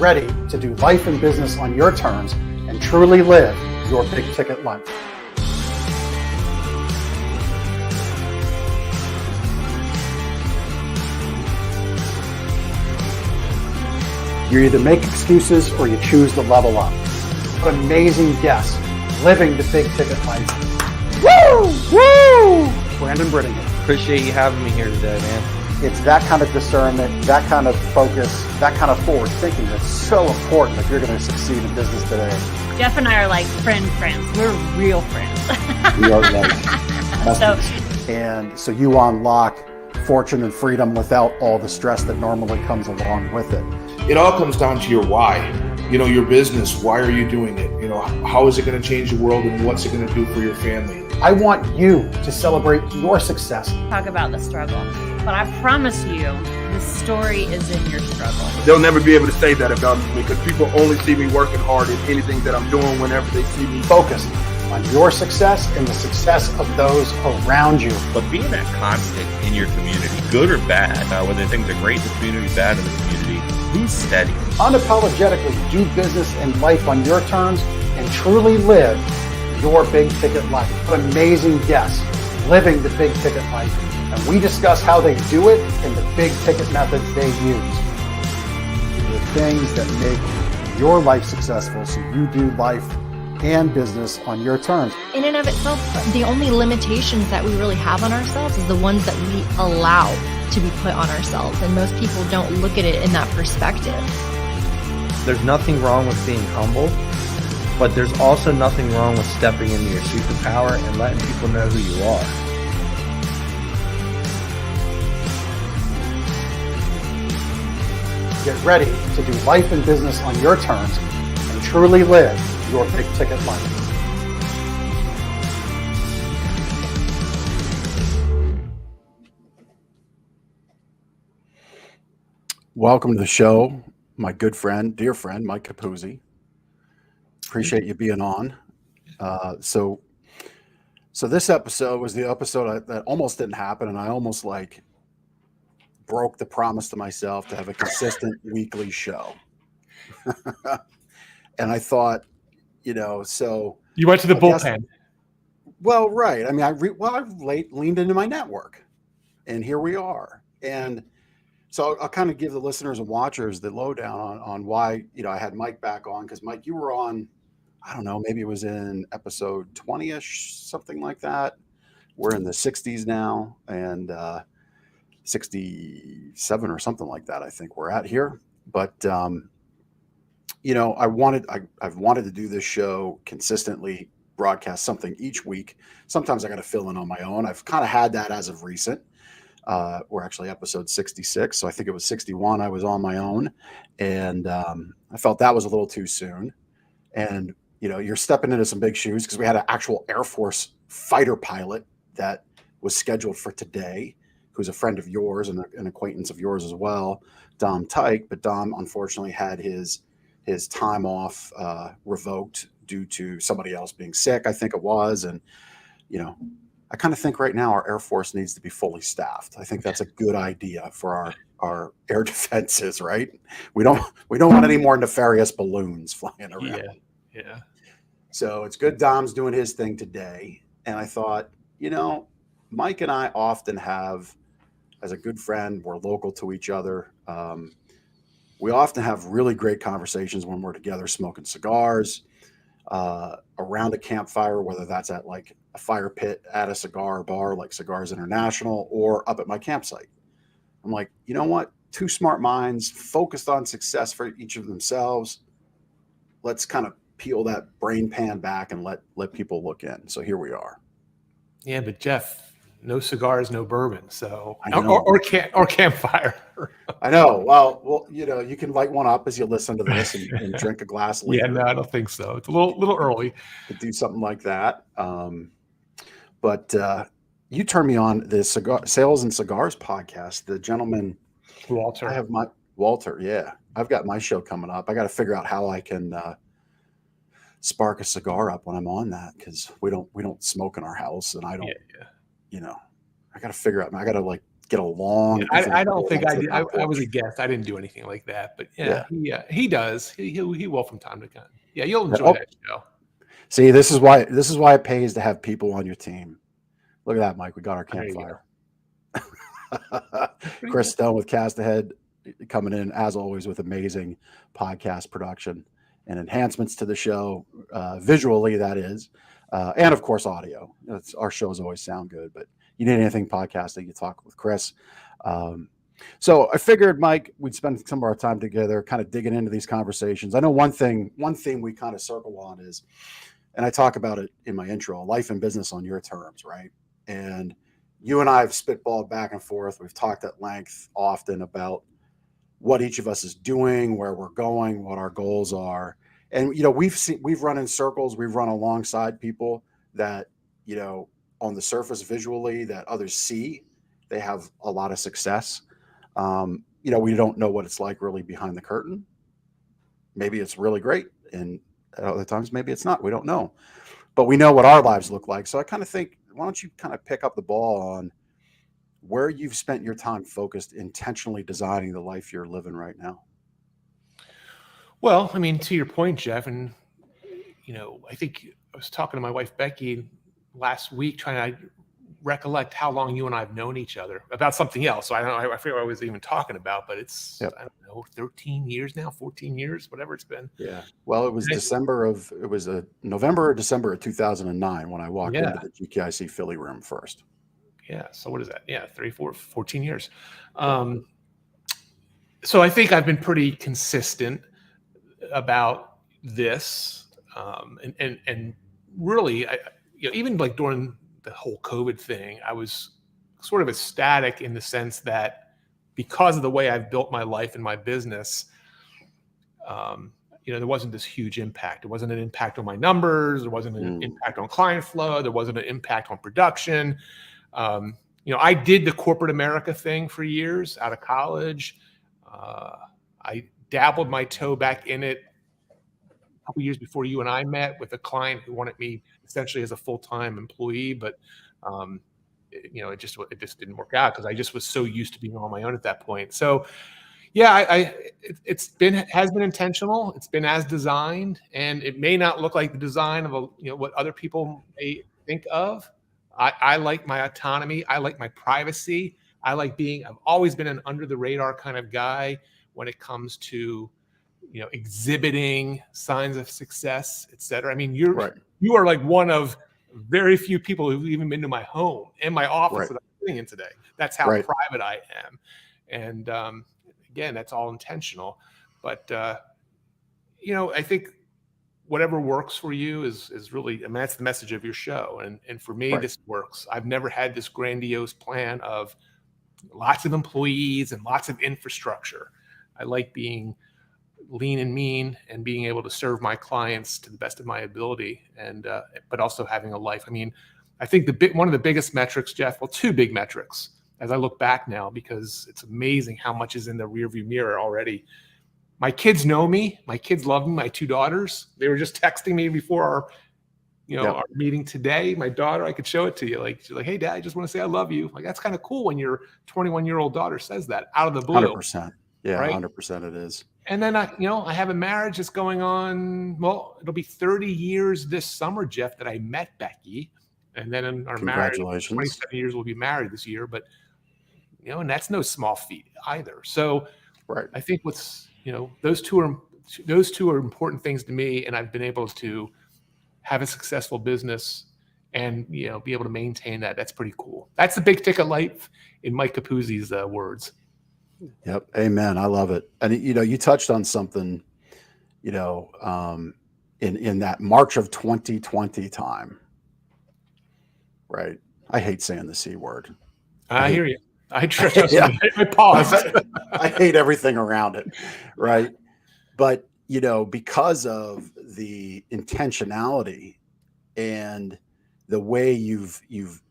ready to do life and business on your terms and truly live your big ticket life. You either make excuses or you choose to level up. What amazing guests living the big ticket life. Woo! Woo! Brandon Brittingham. Appreciate you having me here today, man. It's that kind of discernment, that kind of focus, that kind of forward thinking that's so important if you're going to succeed in business today. Jeff and I are like friends. We're real friends. We are and so you unlock fortune and freedom without all the stress that normally comes along with it. It all comes down to your why. You know, your business, why are you doing it? You know, how is it going to change the world and what's it going to do for your family? I want you to celebrate your success. Talk about the struggle. But I promise you, the story is in your struggle. They'll never be able to say that about me because people only see me working hard in anything that I'm doing whenever they see me. Focused on your success and the success of those around you. But being that constant in your community, good or bad, whether things are great in the community, bad in the community, who's steady? Unapologetically do business and life on your terms and truly live your big ticket life. What amazing guests living the big ticket life. And we discuss how they do it and the big ticket methods they use. The things that make your life successful so you do life and business on your terms. In and of itself, the only limitations that we really have on ourselves is the ones that we allow to be put on ourselves. And most people don't look at it in that perspective. There's nothing wrong with being humble, but there's also nothing wrong with stepping into your superpower and letting people know who you are. Get ready to do life and business on your terms and truly live your big ticket life. Welcome to the show, my good friend, dear friend, Mike Capuzzi. Appreciate you being on. So this episode was the episode that almost didn't happen, and I almost broke the promise to myself to have a consistent weekly show. And I thought, so you went to the bullpen. Well, right. I mean, I leaned into my network, and here we are. And so I'll kind of give the listeners and watchers the lowdown on why, I had Mike back on, because Mike, you were on, I don't know, maybe it was in episode 20-ish, something like that. We're in the 60s now, and 67 or something like that, I think we're at here. But I've wanted to do this show consistently, broadcast something each week. Sometimes I got to fill in on my own. I've kind of had that as of recent. We're actually episode 66, so I think it was 61 I was on my own, and I felt that was a little too soon. And you're stepping into some big shoes, because we had an actual Air Force fighter pilot that was scheduled for today, who's a friend of yours and an acquaintance of yours as well, Dom Tyke. But Dom unfortunately had his time off revoked due to somebody else being sick, I think it was. And, I kind of think right now our Air Force needs to be fully staffed. I think that's a good idea for our air defenses, right? We don't want any more nefarious balloons flying around. Yeah. So it's good Dom's doing his thing today. And I thought, Mike and I often have, as a good friend, we're local to each other. We often have really great conversations when we're together smoking cigars around a campfire, whether that's at like a fire pit at a cigar bar like Cigars International or up at my campsite. I'm like, you know what? Two smart minds focused on success for each of themselves. Let's kind of peel that brain pan back and let people look in. So here we are. Yeah, but Jeff, no cigars, no bourbon. So or campfire. I know. Well, you can light one up as you listen to this and drink a glass later. Yeah, no, I don't think so. It's a little early to do something like that. But you turned me on the Sales and Cigars podcast. The gentleman Walter. I have my Walter. Yeah, I've got my show coming up. I got to figure out how I can spark a cigar up when I'm on that, because we don't smoke in our house, and I don't. I got to figure out. I got to get along. I don't think I did. I was a guest. I didn't do anything like that, but he does. He will from time to time. Yeah, you'll enjoy that show. See, this is why it pays to have people on your team. Look at that, Mike. We got our campfire. Chris Stone with Cast Ahead coming in as always with amazing podcast production and enhancements to the show, visually, that is, and of course audio. Our shows always sound good, but you need anything podcasting, you talk with Chris. So I figured, Mike, we'd spend some of our time together kind of digging into these conversations. I know one thing we kind of circle on is, and I talk about it in my intro, life and business on your terms, right? And you and I have spitballed back and forth. We've talked at length often about what each of us is doing, where we're going, what our goals are. And, we've run in circles, we've run alongside people that, on the surface visually that others see, they have a lot of success. We don't know what it's like really behind the curtain. Maybe it's really great. And at other times, maybe it's not. We don't know. But we know what our lives look like. So I kind of think, why don't you kind of pick up the ball on where you've spent your time focused, intentionally designing the life you're living right now? Well, I mean, to your point, Jeff, and, I think I was talking to my wife, Becky, last week, trying to recollect how long you and I have known each other about something else. So I don't know, I forget what I was even talking about, but it's, I don't know, 13 years now, 14 years, whatever it's been. Yeah. Well, it was November or December of 2009 when I walked into the GKIC Philly room first. Yeah. So what is that? Yeah. 14 years. So I think I've been pretty consistent about this. And really, even like during the whole COVID thing, I was sort of ecstatic in the sense that because of the way I've built my life and my business, there wasn't this huge impact. There wasn't an impact on my numbers. There wasn't an impact on client flow. There wasn't an impact on production. I did the corporate America thing for years out of college. I dabbled my toe back in it a couple years before you and I met with a client who wanted me essentially as a full-time employee, but it just didn't work out because I just was so used to being on my own at that point. So yeah, has been intentional. It's been as designed, and it may not look like the design of what other people may think of. I like my autonomy. I like my privacy. I've always been an under the radar kind of guy when it comes to exhibiting signs of success, et cetera. I mean, you are like one of very few people who've even been to my home and my office that I'm sitting in today. That's how private I am. And again, that's all intentional. But I think whatever works for you is really, I mean, that's the message of your show. And for me, this works. I've never had this grandiose plan of lots of employees and lots of infrastructure. I like being lean and mean and being able to serve my clients to the best of my ability, and but also having a life. I mean, I think one of the biggest metrics, Jeff, well, two big metrics as I look back now, because it's amazing how much is in the rearview mirror already. My kids know me. My kids love me. My two daughters, they were just texting me before our meeting today. My daughter, I could show it to you. She's like, "Hey, Dad, I just want to say I love you." Like, that's kind of cool when your 21-year-old daughter says that out of the blue. 100%. Yeah, right? 100% it is. And then I have a marriage that's going on. Well, it'll be 30 years this summer, Jeff, that I met Becky, and then in our marriage, 27 years we'll be married this year. But and that's no small feat either. So, I think those two are important things to me, and I've been able to have a successful business and be able to maintain that. That's pretty cool. That's the big ticket life in Mike Capuzzi's words. Yep. Amen. I love it. And you touched on something, in that March of 2020 time, right? I hate saying the C word. I hear you. I pause. I hate everything around it. Right. But, because of the intentionality and the way you've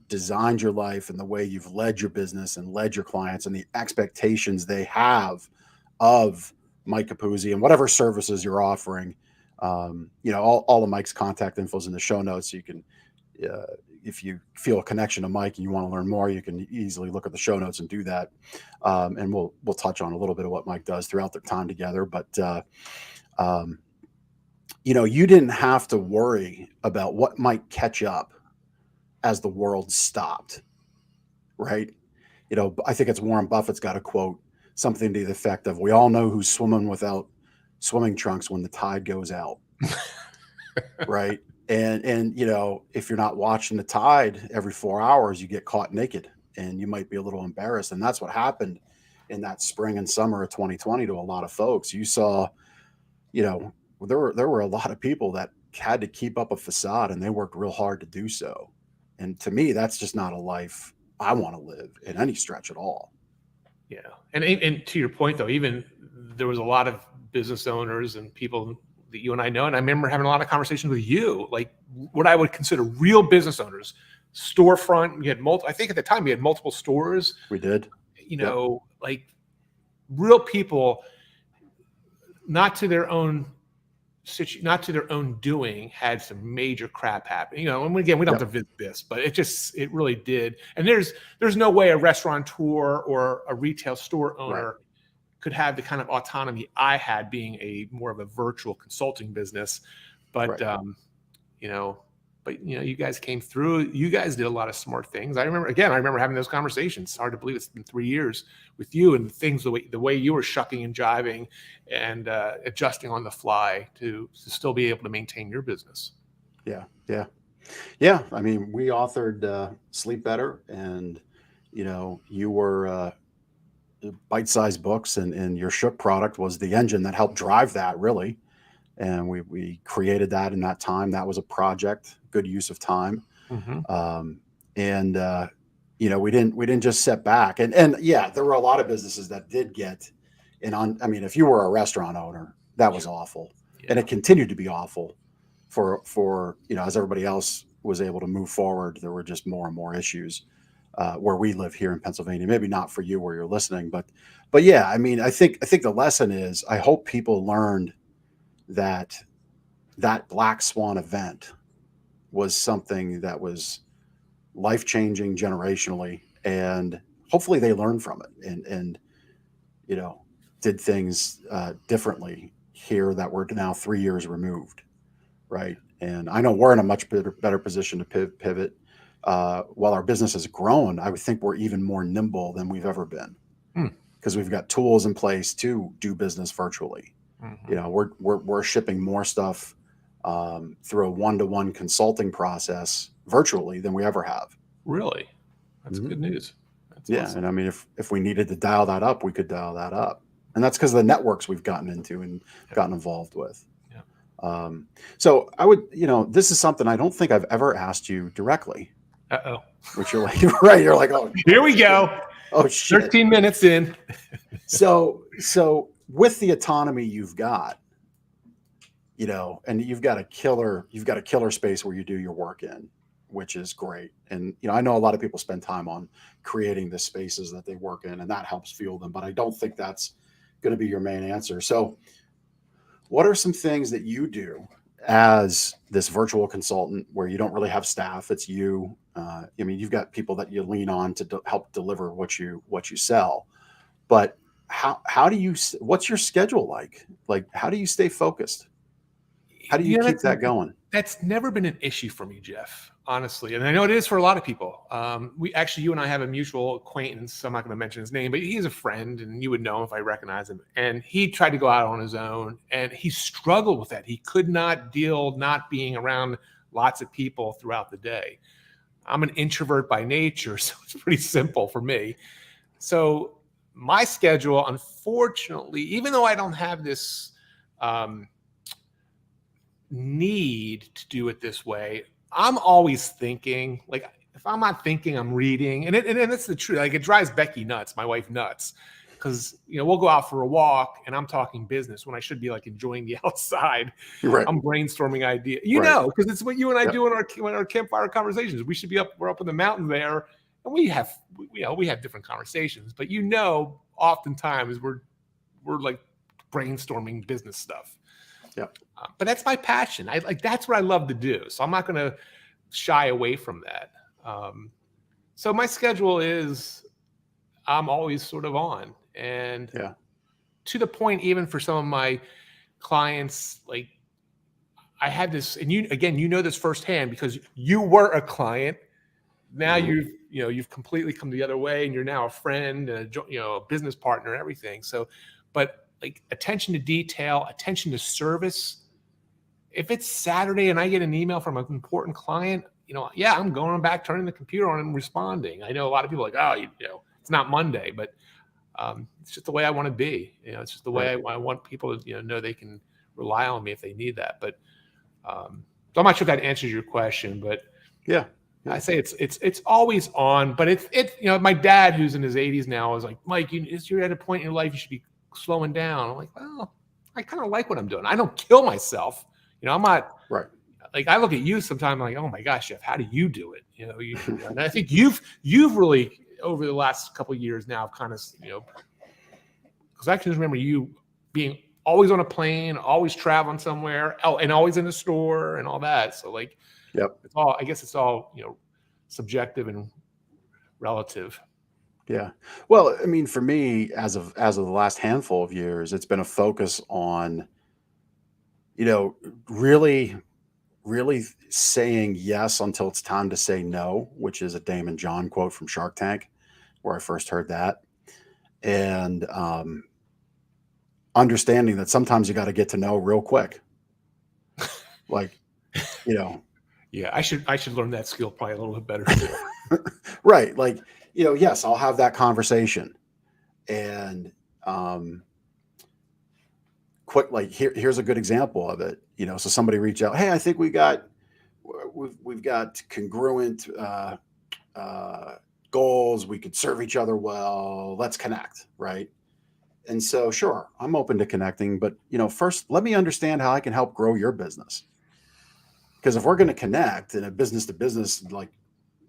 designed your life and the way you've led your business and led your clients and the expectations they have of Mike Capuzzi and whatever services you're offering, all of Mike's contact info is in the show notes. So you can if you feel a connection to Mike and you want to learn more, you can easily look at the show notes and do that. And we'll touch on a little bit of what Mike does throughout their time together. But you didn't have to worry about what might catch up as the world stopped, right? I think it's Warren Buffett's got a quote, something to the effect of, "We all know who's swimming without swimming trunks when the tide goes out." Right. And if you're not watching the tide every 4 hours, you get caught naked and you might be a little embarrassed. And that's what happened in that spring and summer of 2020 to a lot of folks. You saw, there were a lot of people that had to keep up a facade, and they worked real hard to do so. And to me, that's just not a life I want to live in any stretch at all. Yeah. And to your point, though, even there was a lot of business owners and people that you and I know, and I remember having a lot of conversations with you, like what I would consider real business owners, storefront. We had I think at the time we had multiple stores. We did. Like real people, not to their own doing, had some major crap happen. And again, we don't have to visit this, but it really did. And there's no way a restaurateur or a retail store owner could have the kind of autonomy I had being a more of a virtual consulting business. But you guys came through. You guys did a lot of smart things. I remember having those conversations. It's hard to believe it's been 3 years with you, and things the way you were shucking and jiving and adjusting on the fly to still be able to maintain your business. Yeah. I mean, we authored Sleep Better, and you were bite-sized books, and your Shook product was the engine that helped drive that, really. And we created that in that time. That was a project, good use of time. Mm-hmm. We didn't just sit back. And yeah, there were a lot of businesses that did get if you were a restaurant owner, that was awful. Yeah. And it continued to be awful for as everybody else was able to move forward, there were just more and more issues where we live here in Pennsylvania. Maybe not for you where you're listening, but yeah, I mean, I think the lesson is, I hope people learned that black swan event was something that was life-changing generationally, and hopefully they learned from it and did things differently here that we're now 3 years removed, right? And I know we're in a much better position to pivot. While our business has grown, I would think we're even more nimble than we've ever been, because we've got tools in place to do business virtually. Mm-hmm. We're shipping more stuff through a one-to-one consulting process virtually than we ever have. Really? That's good news. That's awesome. And I mean, if we needed to dial that up, we could dial that up. And that's because of the networks we've gotten into and gotten involved with. Yeah. So I would, this is something I don't think I've ever asked you directly. Uh-oh. Which you're like, right. You're like, oh, here we go. Oh, shit. 13 minutes in. So with the autonomy you've got, and you've got a killer space where you do your work in, which is great. And, I know a lot of people spend time on creating the spaces that they work in, and that helps fuel them, but I don't think that's going to be your main answer. So what are some things that you do as this virtual consultant where you don't really have staff? It's you. You've got people that you lean on to help deliver what you sell, but how do you, what's your schedule like? Like, how do you stay focused? How do you keep that going? That's never been an issue for me, Jeff, honestly. And I know it is for a lot of people. You and I have a mutual acquaintance. I'm not going to mention his name, but he's a friend, and you would know him if I recognize him. And he tried to go out on his own, and he struggled with that. He could not deal not being around lots of people throughout the day. I'm an introvert by nature, so it's pretty simple for me. So my schedule, unfortunately, even though I don't have this need to do it this way, I'm always thinking. Like, if I'm not thinking, I'm reading, and that's the truth. Like, it drives Becky nuts, my wife nuts, because we'll go out for a walk and I'm talking business when I should be like enjoying the outside. Right. I'm brainstorming ideas, because it's what you and I do in our campfire conversations. We should be we're up in the mountain there, and we have different conversations, but oftentimes we're like brainstorming business stuff. Yeah. But that's my passion. That's what I love to do. So I'm not going to shy away from that. So my schedule is, I'm always sort of on, and to the point, even for some of my clients, like I had this, and you know this firsthand because you were a client. Now you've completely come the other way, and you're now a friend, and a business partner, and everything. So, but like attention to detail, attention to service. If it's Saturday and I get an email from an important client, I'm going back, turning the computer on and responding. I know a lot of people are like, it's not Monday, but it's just the way I want to be. It's just the way I want people to, know they can rely on me if they need that. But so I'm not sure if that answers your question, but yeah. I say it's always on. But it's my dad, who's in his 80s now, is like, Mike, you're at a point in your life you should be slowing down. I'm like, well, I kind of like what I'm doing. I don't kill myself. I'm not right. Like I look at you sometimes, I'm like, oh my gosh, Jeff, how do you do it? And I think you've really over the last couple of years now, kind of, because I can just remember you being always on a plane, always traveling somewhere, and always in the store and all that. So like, I guess it's all subjective and relative. Yeah. Well, I mean, for me, as of the last handful of years, it's been a focus on, really saying yes until it's time to say no, which is a Damon John quote from Shark Tank, where I first heard that. And understanding that sometimes you got to get to know real quick. Like, Yeah, I should learn that skill probably a little bit better too. Right. Like, yes, I'll have that conversation. And quick, like here's a good example of it. So somebody reach out, hey, I think we've got congruent goals. We could serve each other well. Let's connect, right? And so, sure, I'm open to connecting, but first, let me understand how I can help grow your business. Because if we're going to connect in a business to business, like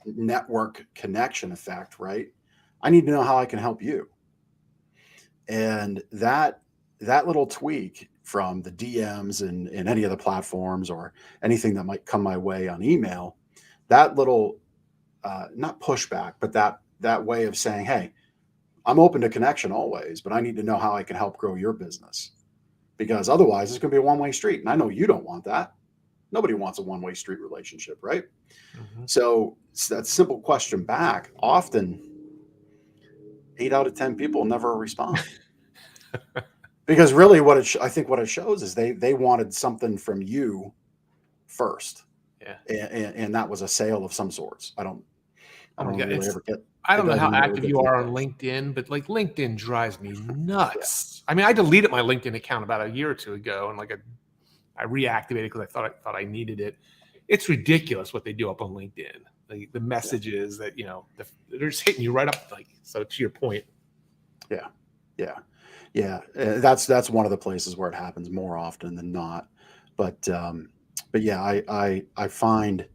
network connection effect, right? I need to know how I can help you. And that little tweak from the DMs and any of the platforms or anything that might come my way on email, that little, not pushback, but that way of saying, hey, I'm open to connection always, but I need to know how I can help grow your business, because otherwise it's going to be a one-way street. And I know you don't want that. Nobody wants a one-way street relationship, right? Mm-hmm. So that simple question back, often 8 out of 10 people never respond. Because really I think what it shows is they wanted something from you first. Yeah. And that was a sale of some sorts. I don't know how active you are on LinkedIn, but like LinkedIn drives me nuts. Yeah. I mean, I deleted my LinkedIn account about a year or two ago, and I reactivated because I thought I needed it. It's ridiculous what they do up on LinkedIn. The messages that they're just hitting you right up. So to your point. Yeah. That's one of the places where it happens more often than not. But yeah, I find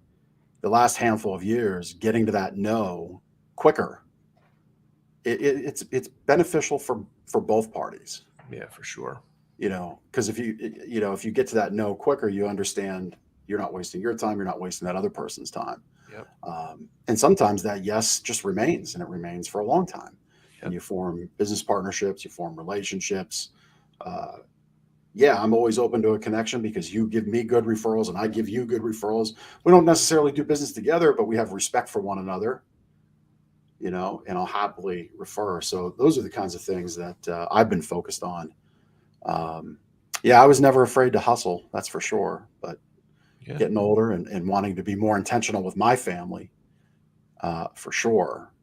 the last handful of years getting to that no quicker. It's beneficial for both parties. Yeah, for sure. Because if you get to that no quicker, you understand you're not wasting your time, you're not wasting that other person's time. Yep. And sometimes that yes just remains, and it remains for a long time. Yep. And you form business partnerships, you form relationships. I'm always open to a connection because you give me good referrals and I give you good referrals. We don't necessarily do business together, but we have respect for one another, and I'll happily refer. So those are the kinds of things that I've been focused on. I was never afraid to hustle, that's for sure. But getting older and wanting to be more intentional with my family, for sure.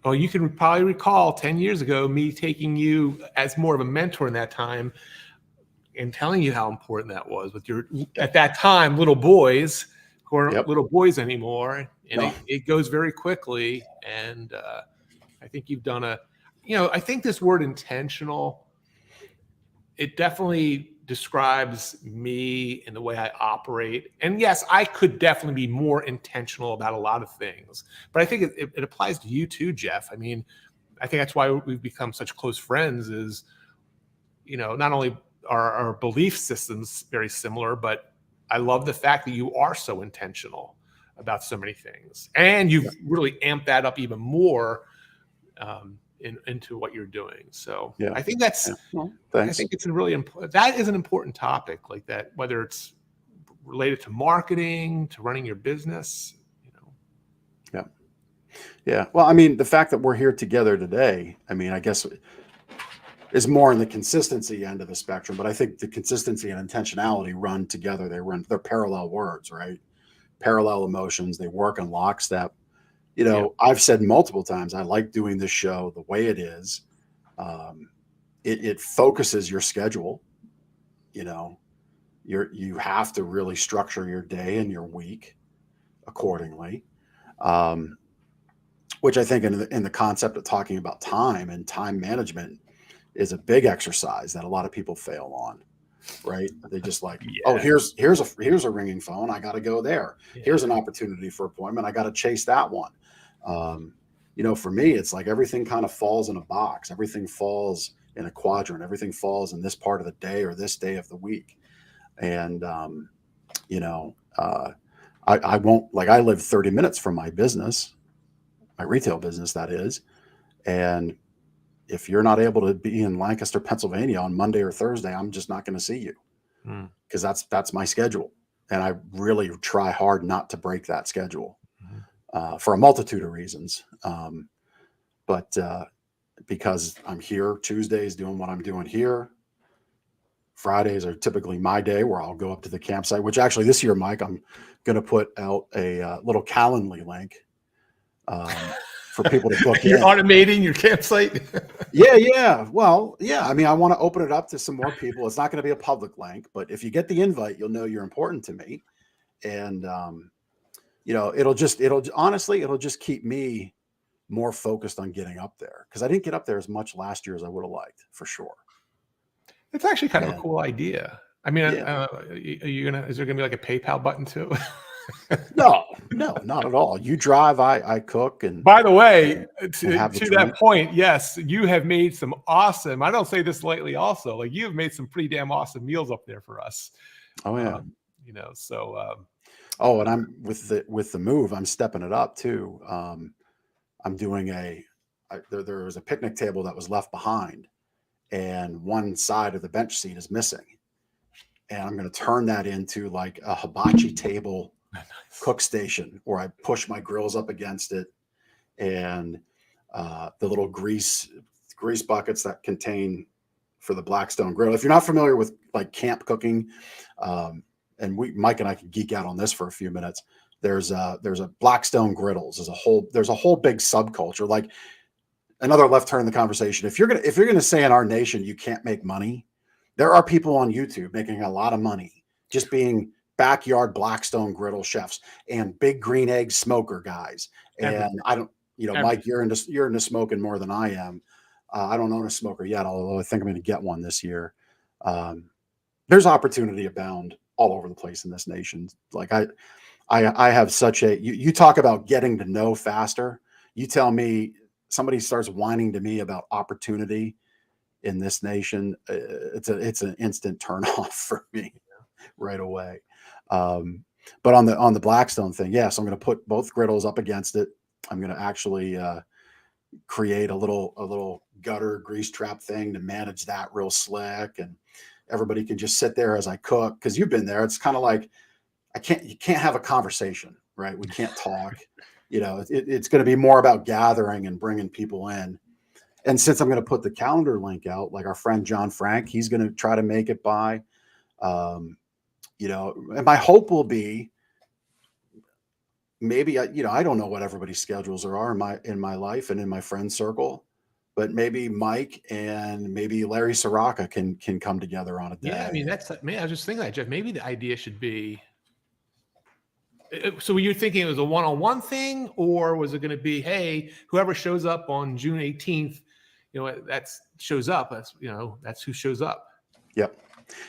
Well, you can probably recall 10 years ago, me taking you as more of a mentor in that time and telling you how important that was with your, at that time, little boys who aren't little boys anymore. And it goes very quickly. And I think you've done I think this word intentional, it definitely describes me and the way I operate. And yes, I could definitely be more intentional about a lot of things, but I think it applies to you too, Jeff. I mean, I think that's why we've become such close friends is, not only are our belief systems very similar, but I love the fact that you are so intentional about so many things, and you've really amped that up even more into what you're doing. So I think that's, well, I think it's a really important, that is an important topic like that, whether it's related to marketing, to running your business, you know. Yeah. Well, I mean, the fact that we're here together today, I mean, I guess is more in the consistency end of the spectrum, but I think the consistency and intentionality run together. They're parallel words, right? Parallel emotions. They work in lockstep. You know, I've said multiple times, I like doing this show the way it is. It focuses your schedule. You know, you have to really structure your day and your week accordingly. Which I think in the concept of talking about time and time management is a big exercise that a lot of people fail on. Right? They just like, oh, here's a ringing phone. I got to go there. Here's an opportunity for appointment. I got to chase that one. You know, for me, it's like everything kind of falls in a box. Everything falls in a quadrant. Everything falls in this part of the day or this day of the week. And, you know, I won't, like, I live 30 minutes from my business, my retail business, that is. And if you're not able to be in Lancaster, Pennsylvania on Monday or Thursday, I'm just not going to see you, because that's my schedule. And I really try hard not to break that schedule for a multitude of reasons. But because I'm here Tuesdays doing what I'm doing here, Fridays are typically my day where I'll go up to the campsite, which actually this year, Mike, I'm going to put out a little Calendly link for people to book You're in. automating your campsite. Yeah. Well, yeah. I mean, I want to open it up to some more people. It's not going to be a public link, but if you get the invite, you'll know you're important to me. And, you know, it'll just keep me more focused on getting up there, because I didn't get up there as much last year as I would have liked, for sure. It's actually kind of a cool idea. I mean, is there gonna be like a PayPal button too? No, not at all. You drive, I cook. And by the way, to that drink. point, yes, you have made some awesome, I don't say this lightly also, like you've made some pretty damn awesome meals up there for us. Oh yeah. You know, so oh, and I'm with the move, I'm stepping it up too. I'm doing there was a picnic table that was left behind, and one side of the bench seat is missing. And I'm going to turn that into like a hibachi table cook station, where I push my grills up against it, and the little grease buckets that contain for the Blackstone grill. If you're not familiar with like camp cooking, and Mike and I can geek out on this for a few minutes. There's a Blackstone griddles. There's a whole big subculture. Like, another left turn in the conversation. If you're gonna say in our nation you can't make money, there are people on YouTube making a lot of money just being backyard Blackstone griddle chefs and big green egg smoker guys. And I don't, Mike, you're into smoking more than I am. I don't own a smoker yet, although I think I'm going to get one this year. There's opportunity abound all over the place in this nation. Like I have such you talk about getting to know faster. You tell me somebody starts whining to me about opportunity in this nation, it's an instant turn off for me right away. But on the Blackstone thing, yes, I'm going to put both griddles up against it. I'm going to actually create a little gutter grease trap thing to manage that real slick, and everybody can just sit there as I cook. Because you've been there. It's kind of like you can't have a conversation, right? We can't talk. It's going to be more about gathering and bringing people in. And since I'm going to put the calendar link out, like our friend John Frank, he's going to try to make it by, and my hope will be maybe, I don't know what everybody's schedules are in my life and in my friend circle, but maybe Mike and maybe Larry Soraka can come together on a day. Yeah. I mean, I was just thinking that, Jeff, maybe the idea should be, so were you thinking it was a one-on-one thing, or was it going to be, hey, whoever shows up on June 18th, shows up. That's who shows up. Yep.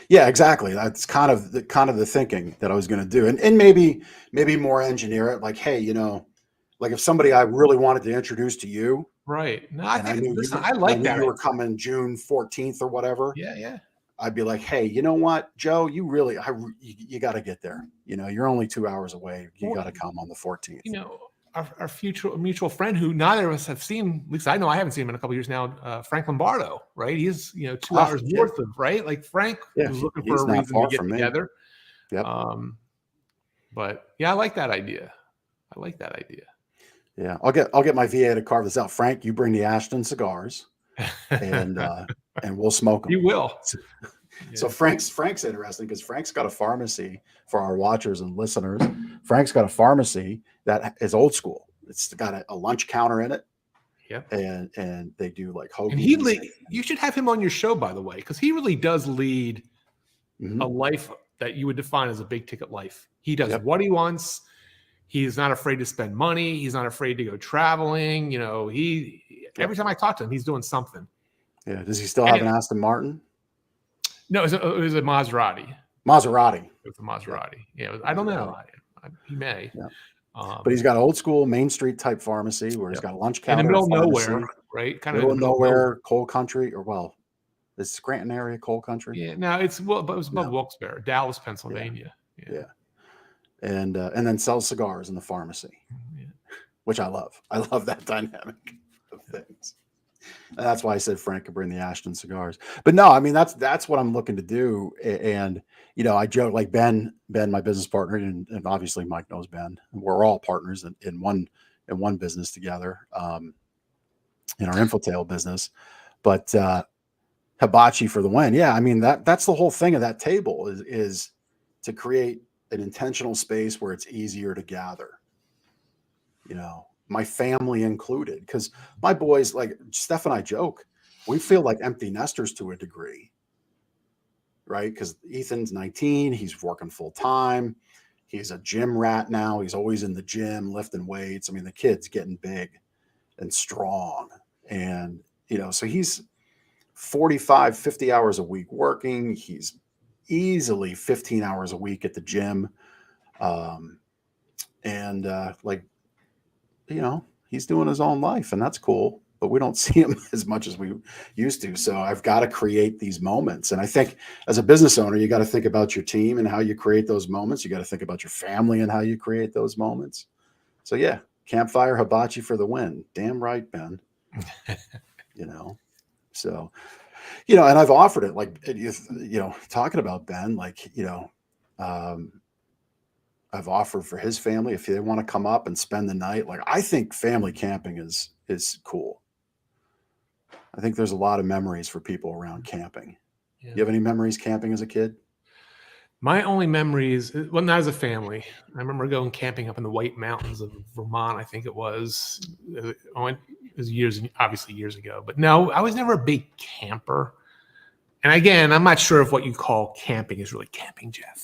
Yeah, exactly. That's kind of the thinking that I was going to do. And maybe more engineer it, like, hey, like if somebody I really wanted to introduce to you. Right. No, I like that. You were coming June 14th or whatever. Yeah. I'd be like, hey, you know what, Joe, you really, you got to get there. You know, you're only 2 hours away. You got to come on the 14th. You know, our future mutual friend who neither of us have seen, at least I know I haven't seen him in a couple of years now, Frank Lombardo, right? He's, 2 hours north of, right? Like Frank was looking for a reason to get together. Yep. But yeah, I like that idea. Yeah. I'll get my VA to carve this out. Frank, you bring the Ashton cigars and we'll smoke them. You will. So Frank's interesting because Frank's got a pharmacy for our watchers and listeners. Frank's got a pharmacy that is old school. It's got a lunch counter in it. Yeah. And they do like hoagies. And you should have him on your show, by the way, because he really does lead a life that you would define as a big ticket life. He does what he wants. He's not afraid to spend money. He's not afraid to go traveling. Every time I talk to him, he's doing something. Yeah. Does he still have an Aston Martin? No, it was a Maserati. Maserati. It was a Maserati. Yeah, I don't know. He may. Yeah. But he's got an old school Main Street type pharmacy where he's got a lunch counter in the middle of nowhere, right? Kind of middle of nowhere, coal country, is Scranton area coal country? Yeah, no, it was above Wilkes-Barre, Dallas, Pennsylvania. Yeah. And then sells cigars in the pharmacy, which I love. I love that dynamic of things. And that's why I said Frank could bring the Ashton cigars. But no, I mean, that's what I'm looking to do. And, I joke like Ben, my business partner, and obviously Mike knows Ben. We're all partners in one business together, in our Infotail business. But hibachi for the win. Yeah, I mean, that's the whole thing of that table is to create an intentional space where it's easier to gather. My family included, because my boys, like Steph and I joke, we feel like empty nesters to a degree, right? Because Ethan's 19, he's working full time. He's a gym rat now. He's always in the gym, lifting weights. I mean, the kid's getting big and strong. And, so he's 45, 50 hours a week working. He's easily 15 hours a week at the gym. He's doing his own life, and that's cool, but we don't see him as much as we used to. So I've got to create these moments. And I think as a business owner, you got to think about your team and how you create those moments. You got to think about your family and how you create those moments. So yeah, Campfire hibachi for the win. Damn right, Ben. So, and I've offered it, like, talking about Ben, like, I've offered for his family if they want to come up and spend the night. Like, I think family camping is cool. I think there's a lot of memories for people around camping. Yeah. You have any memories camping as a kid? My only memories, well, not as a family. I remember going camping up in the White Mountains of Vermont. I think it was. It was years ago. But no, I was never a big camper. And again, I'm not sure if what you call camping is really camping, Jeff.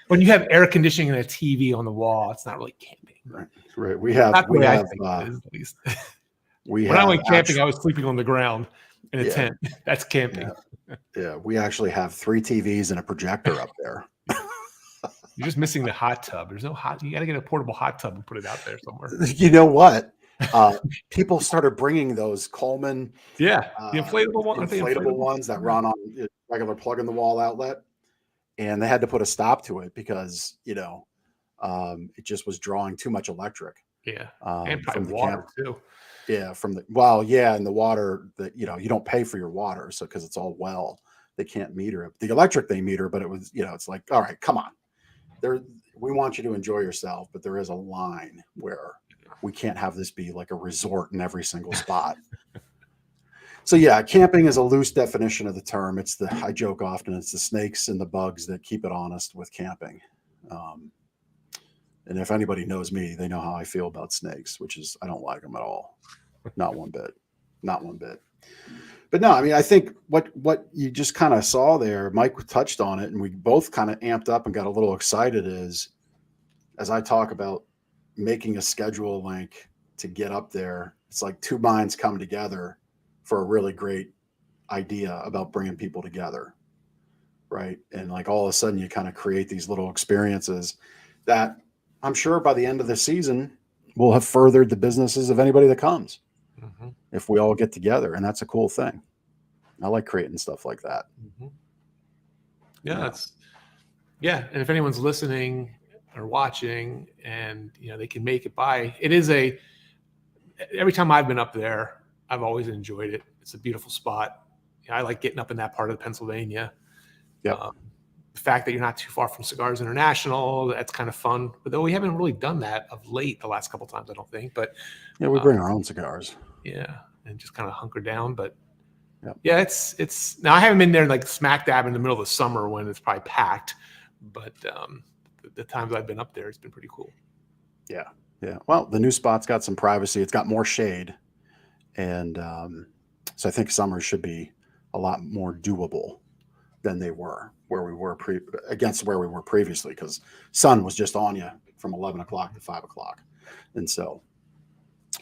When you have air conditioning and a TV on the wall, it's not really camping. Right. When I went camping, I was sleeping on the ground in a tent. That's camping. Yeah. We actually have 3 TVs and a projector up there. You're just missing the hot tub. There's no hot. You got to get a portable hot tub and put it out there somewhere. You know what? People started bringing those Coleman, the inflatable ones that run on regular plug in the wall outlet, and they had to put a stop to it because it just was drawing too much electric. And probably water too. Yeah, and the water that you don't pay for your water, so because it's all they can't meter it. The electric they meter, but it was it's like, all right, come on, we want you to enjoy yourself, but there is a line where we can't have this be like a resort in every single spot. So yeah, camping is a loose definition of the term. I joke often, it's the snakes and the bugs that keep it honest with camping. And if anybody knows me, they know how I feel about snakes, which is I don't like them at all. Not one bit. But no, I mean, I think what you just kind of saw there, Mike touched on it, and we both kind of amped up and got a little excited is, as I talk about making a schedule link to get up there, it's like 2 minds come together for a really great idea about bringing people together, right? And like all of a sudden you kind of create these little experiences that I'm sure by the end of the season will have furthered the businesses of anybody that comes if we all get together, and that's a cool thing. I like creating stuff like that. Yeah, and if anyone's listening or watching, and they can make it by, it is every time I've been up there, I've always enjoyed it. It's a beautiful spot. I like getting up in that part of Pennsylvania. Yeah. The fact that you're not too far from Cigars International, that's kind of fun. But though we haven't really done that of late, the last couple of times, I don't think. But yeah, we bring our own cigars. Yeah, and just kind of hunker down. But Yep. yeah, it's now I haven't been there like smack dab in the middle of the summer when it's probably packed. But the times I've been up there, it's been pretty cool. Yeah. Well, the new spot's got some privacy. It's got more shade, and so I think summers should be a lot more doable than they were where we were against where we were previously, because sun was just on you from 11 o'clock to 5 o'clock, and so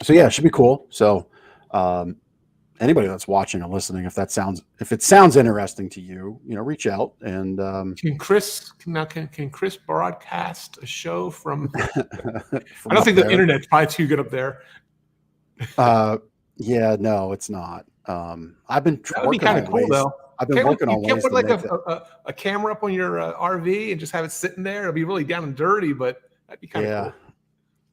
yeah, it should be cool. So anybody that's watching or listening, if it sounds interesting to you, reach out. And can Chris broadcast a show from? from I don't think there. the internet's probably too good up there. Yeah, no, it's not. I've been That would be kind of cool though. I've been working on ways can't put to like make a camera up on your RV and just have it sitting there. It'll be really down and dirty, but that'd be kind of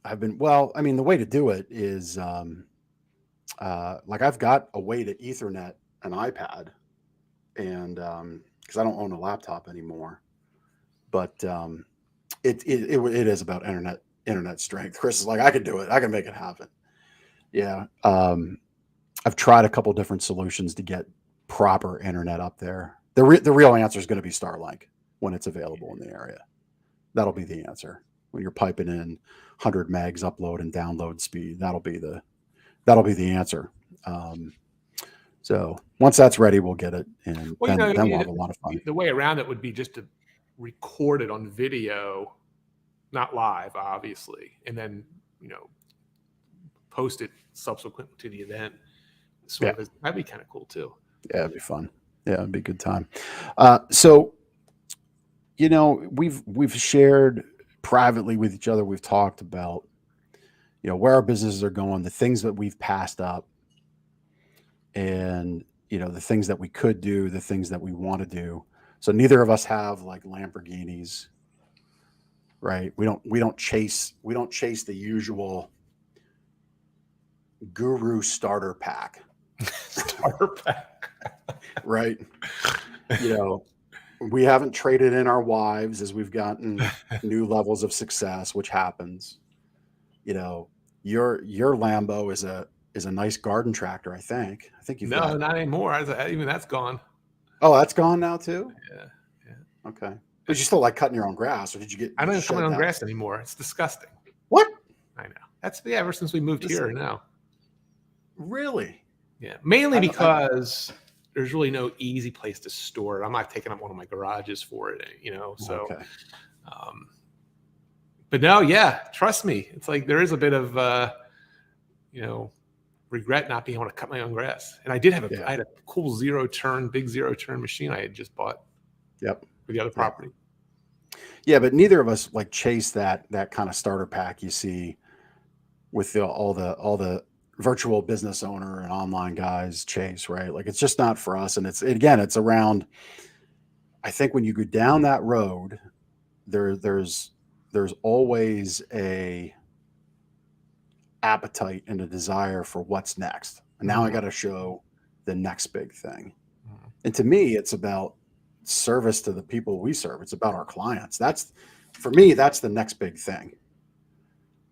cool. The way to do it is like I've got a way to Ethernet an iPad, and because I don't own a laptop anymore, but it is about internet strength. Chris is like, I can do it. I can make it happen. Yeah. I've tried a couple different solutions to get proper internet up there. The real answer is going to be Starlink when it's available in the area. That'll be the answer. When you're piping in 100 megs upload and download speed, that'll be the answer. So once that's ready, we'll get it, and then we'll have a lot of fun. The way around it would be just to record it on video, not live, obviously, and then post it subsequent to the event. That'd be kind of cool too. Yeah, it'd be fun. Yeah, it'd be a good time. So we've shared privately with each other. We've talked about where our businesses are going, the things that we've passed up, and the things that we could do, the things that we want to do. So neither of us have like Lamborghinis, right? We don't chase the usual guru starter pack. Right? We haven't traded in our wives as we've gotten new levels of success, which happens. Your Lambo is a nice garden tractor, I think. You've not anymore. Even that's gone. Oh, that's gone now too? Yeah. Okay. But you still like cutting your own grass, or did you get? I don't cut my own grass anymore. It's disgusting. What? I know. That's ever since we moved here now. Really? Yeah. Mainly because there's really no easy place to store it. I'm not taking up one of my garages for it, So, okay. But no, yeah, trust me. It's like there is a bit of, regret not being able to cut my own grass. And I did have I had a cool big zero turn machine I had just bought. Yep. For the other property. Yeah, but neither of us like chase that kind of starter pack you see with all the virtual business owner and online guys chase, right? Like it's just not for us. And it's around, I think when you go down that road, there's always a appetite and a desire for what's next. And now I got to show the next big thing. And to me, it's about service to the people we serve. It's about our clients. For me, that's the next big thing.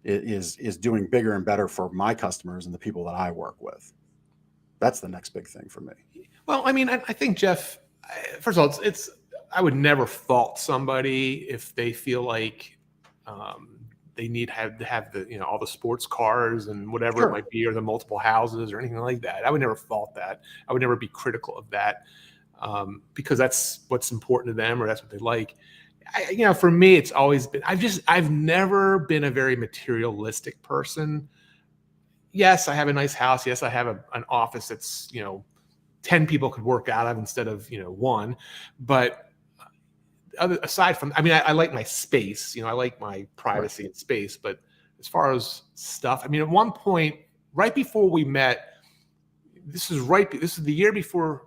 It is doing bigger and better for my customers and the people that I work with. That's the next big thing for me. Well, I mean, I think, Jeff, first of all, I would never fault somebody if they feel like they need to have the all the sports cars and whatever it might be, or the multiple houses or anything like that. I would never fault that. I would never be critical of that because that's what's important to them or that's what they like. For me, it's always been, I've never been a very materialistic person. Yes, I have a nice house. Yes, I have an office that's, 10 people could work out of instead of, one. But aside from, I like my space, I like my privacy and space. But as far as stuff, at one point, right before we met, this is the year before,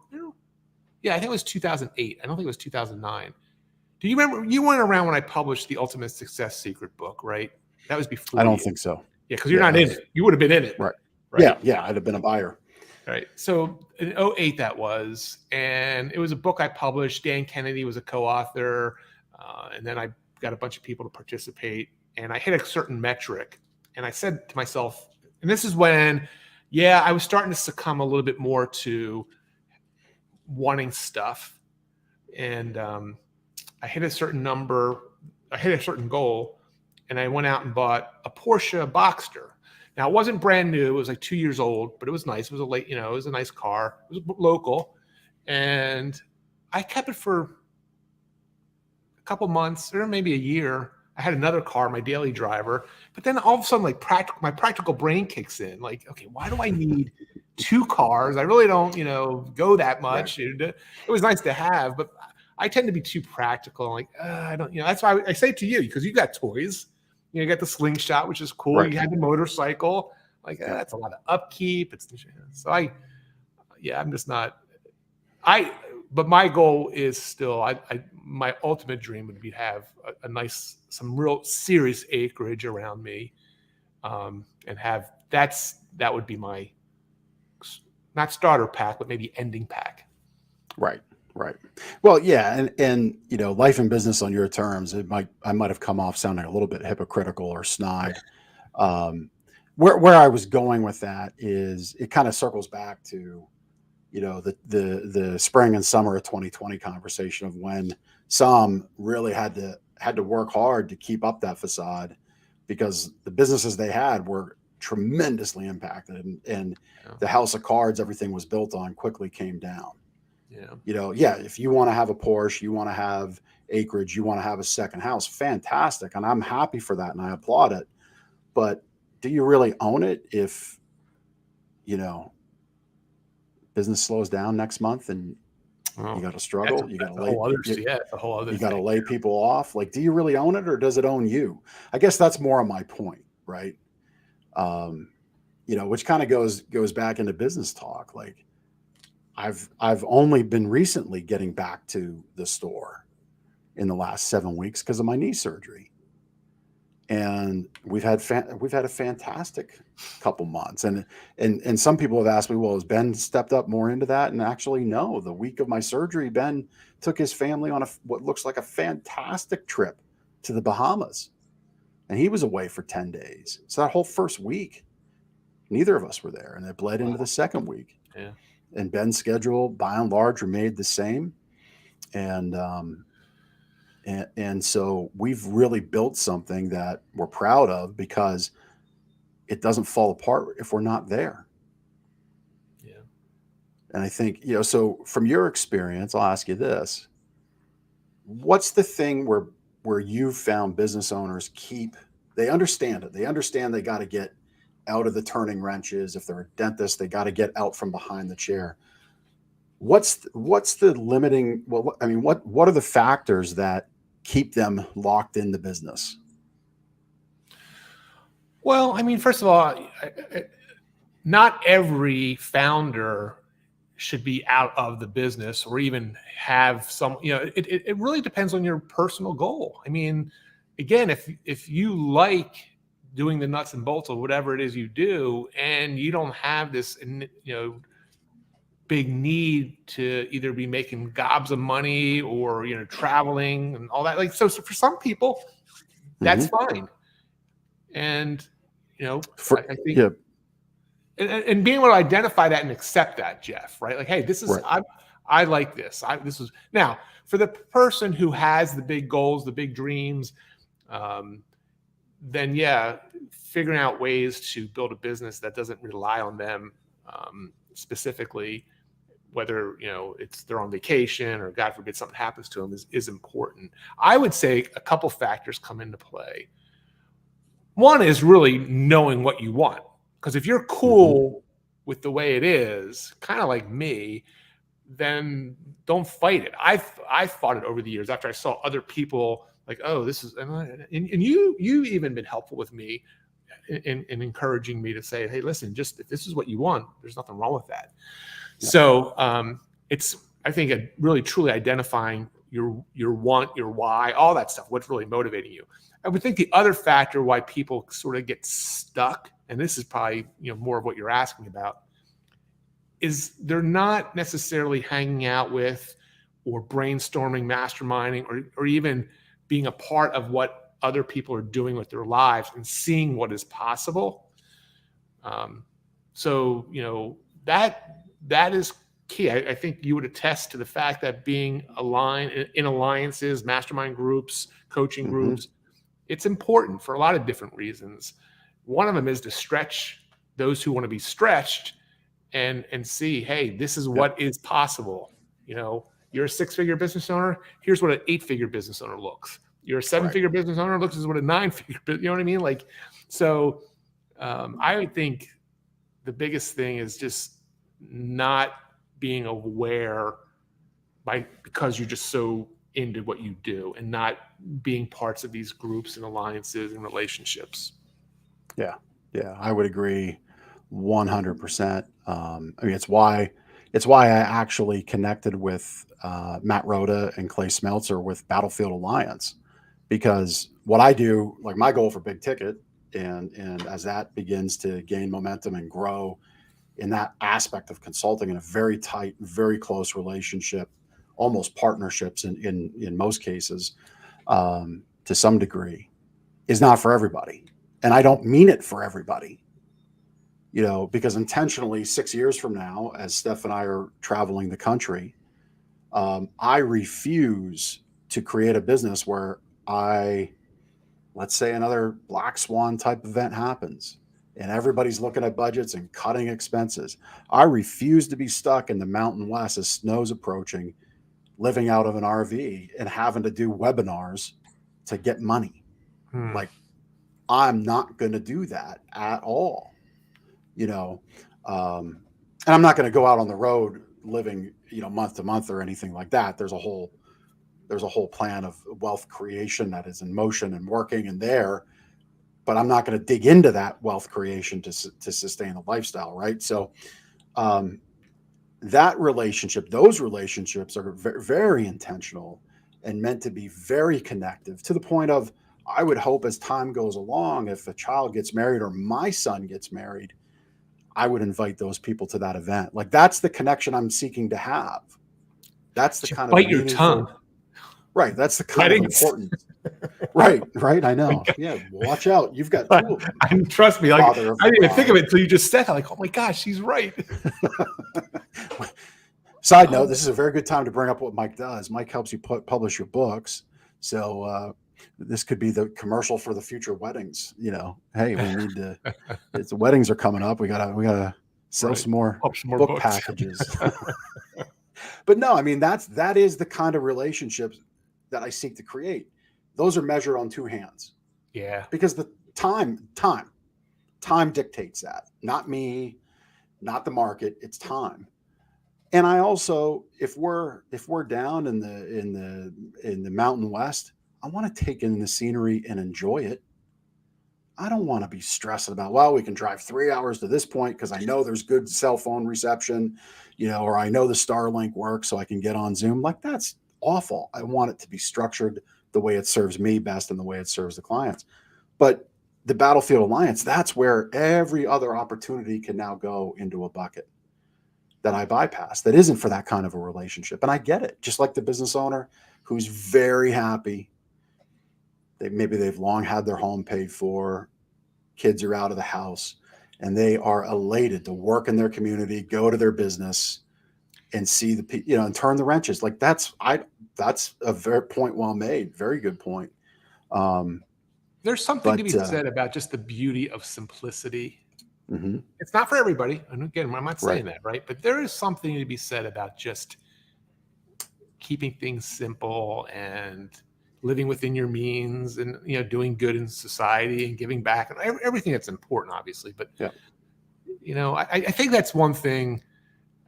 Yeah, I think it was 2008. I don't think it was 2009. Do you remember? You weren't around when I published the Ultimate Success Secret book, right? That was before. I don't think so. Yeah, because you're not in it. You would have been in it. Right. Right. Yeah. I'd have been a buyer. Right. So in 2008 that was, and it was a book I published. Dan Kennedy was a co-author, and then I got a bunch of people to participate, and I hit a certain metric, and I said to myself, and this is when, I was starting to succumb a little bit more to wanting stuff, and I hit a certain number, I hit a certain goal, and I went out and bought a Porsche Boxster. Now, it wasn't brand new. It was like 2 years old, but it was nice. It was it was a nice car. It was local. And I kept it for a couple months or maybe a year. I had another car, my daily driver. But then all of a sudden, like my practical brain kicks in. Like, okay, why do I need 2 cars? I really don't, go that much. Right. It was nice to have, but I tend to be too practical. Like, I don't, that's why I say to you, because you got toys. You got the slingshot, which is cool. Right. You had the motorcycle. Like, that's a lot of upkeep. So I'm just not. But my goal is still, my ultimate dream would be to have a nice, some real serious acreage around me, and have that would be my, not starter pack, but maybe ending pack. Right. Well, yeah, and life and business on your terms. I might have come off sounding a little bit hypocritical or snide. Where I was going with that is it kind of circles back to, the spring and summer of 2020 conversation of when some really had to work hard to keep up that facade because the businesses they had were tremendously impacted, and the house of cards everything was built on quickly came down. If you want to have a Porsche, you want to have acreage, you want to have a second house, fantastic. And I'm happy for that and I applaud it. But do you really own it if, business slows down next month and you got to struggle? You got to lay people off. Like, do you really own it or does it own you? I guess that's more of my point, right? Which kind of goes back into business talk. Like, I've only been recently getting back to the store in the last 7 weeks because of my knee surgery, and we've had a fantastic couple months. And some people have asked me, well, has Ben stepped up more into that? And actually, no. The week of my surgery, Ben took his family on what looks like a fantastic trip to the Bahamas, and he was away for 10 days. So that whole first week, neither of us were there, and it bled into the second week. Yeah. And Ben's schedule, by and large, remained the same. And so we've really built something that we're proud of because it doesn't fall apart if we're not there. Yeah. And I think, so from your experience, I'll ask you this. What's the thing where you've found business owners they understand it. They understand they got to get out of the turning wrenches. If they're a dentist, they got to get out from behind the chair. What's the limiting? What are the factors that keep them locked in the business? Well, first of all, not every founder should be out of the business or even have some. It really depends on your personal goal. Again, if you like doing the nuts and bolts of whatever it is you do, and you don't have this, big need to either be making gobs of money or, traveling and all that. Like, so for some people, that's fine. And, I think, and being able to identify that and accept that, Jeff, right? Like, hey, this is, right. I like this. This is now for the person who has the big goals, the big dreams, then figuring out ways to build a business that doesn't rely on them specifically, whether they're on vacation or God forbid something happens to them, is important. I would say a couple factors come into play. One is really knowing what you want, because if you're cool with the way it is, kind of like me, then don't fight it. I fought it over the years after I saw other people. Like, oh, this is, and you've even been helpful with me in encouraging me to say, hey, listen, just if this is what you want, there's nothing wrong with that. Yeah. So I think really truly identifying your want, your why, all that stuff, what's really motivating you. I would think the other factor why people sort of get stuck, and this is probably more of what you're asking about, is they're not necessarily hanging out with or brainstorming, masterminding, or even being a part of what other people are doing with their lives and seeing what is possible. So that is key. I think you would attest to the fact that being aligned in alliances, mastermind groups, coaching groups, it's important for a lot of different reasons. One of them is to stretch those who want to be stretched and see, hey, this is what is possible. You're a 6-figure business owner. Here's what an 8-figure business owner looks. You're a 7-figure business owner. Looks as what a 9-figure. You know what I mean? I would think the biggest thing is just not being aware because you're just so into what you do and not being parts of these groups and alliances and relationships. Yeah, I would agree 100%. I mean, it's why I actually connected with Matt Rhoda and Clay Smeltzer with Battlefield Alliance, because what I do, like my goal for big ticket, and as that begins to gain momentum and grow in that aspect of consulting in a very tight, very close relationship, almost partnerships in most cases, to some degree, is not for everybody. And I don't mean it for everybody, because intentionally 6 years from now, as Steph and I are traveling the country, I refuse to create a business where let's say another black swan type event happens and everybody's looking at budgets and cutting expenses. I refuse to be stuck in the Mountain West as snow's approaching, living out of an RV and having to do webinars to get money. Like, I'm not going to do that at all, and I'm not going to go out on the road living, month to month or anything like that. There's a whole plan of wealth creation that is in motion and working in there, but I'm not going to dig into that wealth creation to sustain a lifestyle. Right. So, those relationships are very, very intentional and meant to be very connective, to the point of, I would hope as time goes along, if a child gets married or my son gets married, I would invite those people to that event. Like, that's the connection I'm seeking to have. That's the kind of bite your tongue. Right. That's the kind of important. Right. I know. Yeah. Watch out. You've got two of them. Trust me. I didn't even think of it until you just said that. Like, oh my gosh, she's right. Side note, this is a very good time to bring up what Mike does. Mike helps you publish your books. So this could be the commercial for the future weddings. Hey, we need to. The weddings are coming up. We gotta sell some more book books. Packages. But no, I mean, that is the kind of relationships that I seek to create. Those are measured on two hands. Yeah. Because the time dictates that. Not me, not the market. It's time. And I also, if we're down in the Mountain West, I want to take in the scenery and enjoy it. I don't want to be stressing about, well, we can drive 3 hours to this point because I know there's good cell phone reception, or I know the Starlink works so I can get on Zoom. Like, that's awful. I want it to be structured the way it serves me best and the way it serves the clients. But the Battlefield Alliance, that's where every other opportunity can now go into a bucket that I bypass, that isn't for that kind of a relationship. And I get it. Just like the business owner who's very happy. Maybe they've long had their home paid for, kids are out of the house, and they are elated to work in their community, go to their business, and see and turn the wrenches. Like, that's a very point well made. Very good point. There's something to be said about just the beauty of simplicity. Mm-hmm. It's not for everybody. And again, I'm not saying that, right? But there is something to be said about just keeping things simple and living within your means, and doing good in society and giving back, and everything that's important, obviously. But I think that's one thing